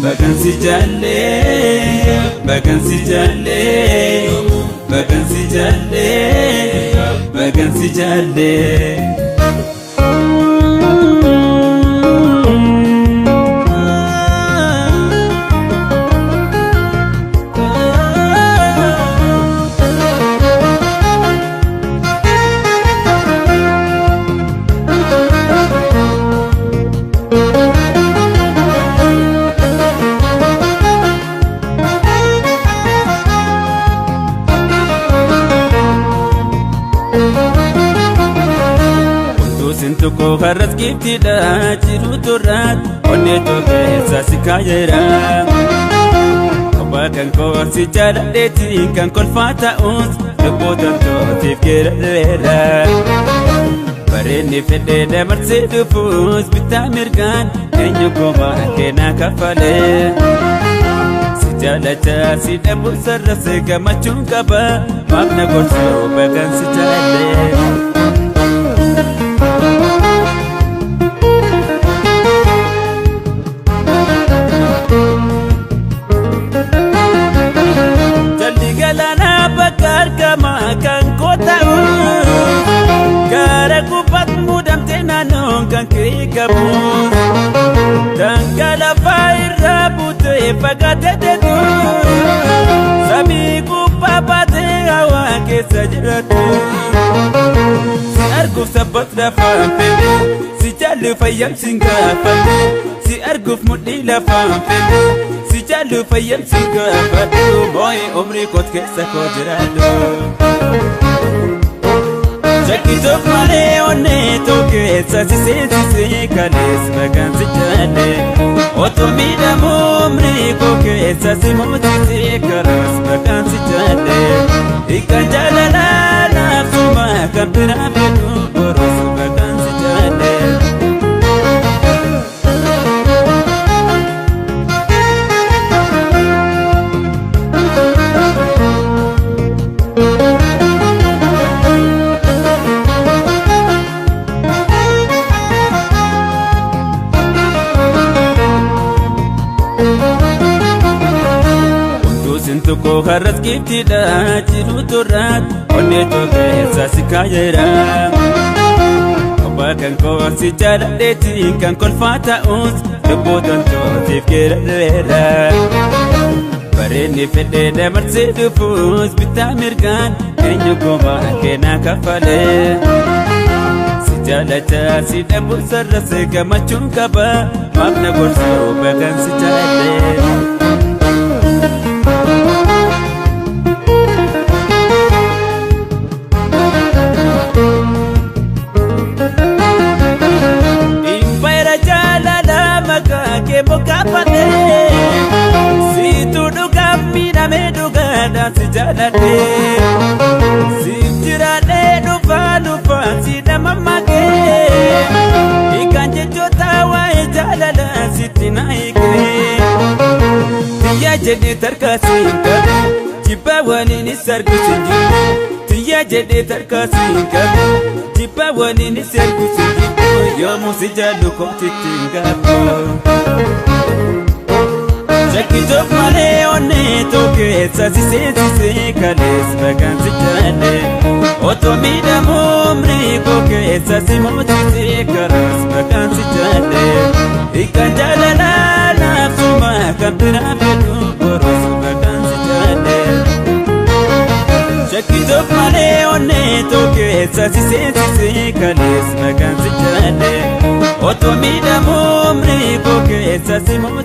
vacancy jalle, vacancy jalle, vacancy jalle, vacancy jalle. Sintuko harras giftidha jiru turrat onne toke sasikayera Wakan ko si jaladeti kan kolfata uns lebotan totif gerera Bareni fede damarse dufus bitamirgan enyu koma kena kafale Si jalata si dabu sarrase gamachun kaba mabna gorso bagan si jalle Kan kota gara kupat mudam tenanon kan kikabu dan kala faira pute pagate detu sabi kupapate awa ke sajratu si arguf sabat da fampe si jalu fayam singa fampe si arguf mudila fampe si jalu fayam singa fampe boy umri kot ke sakojralo Jakito male onne toke sasi sesi kanes vacancy jalle otomida momre koke sasi moti karas vacancy jalle ikanjala la suma kapira bedu boros vacancy jalle Sintuko harras giftidha jiru turrat onne toke sasikayera Wakan ko si jaladeti kan kolfata uns lebotan totif gerera Bareni fede damarse dufus bitamirgan enyu koma kena kafale Si jalata si dabu sarrase gamachun kaba mabna gorso bagan si jalle Mokapane si tuduga mina meduga dan si jalade si jirade lupa si damamage ikanje jota wa jalala si tinaike tiya jadi terkasihkan jibawani ni sarkusinji tiya jadi terkasihkan jibawani ni sarkusinji yo musijalu ko titingapo Jakito male onne toke sasi sesi kanes vacancy jalle otomida momre koke sasi moti karas vacancy jalle ikanjala la suma kapira bedu boros vacancy jalle Jakito male onne toke sasi sesi kanes vacancy jalle otomida momre koke sasi moti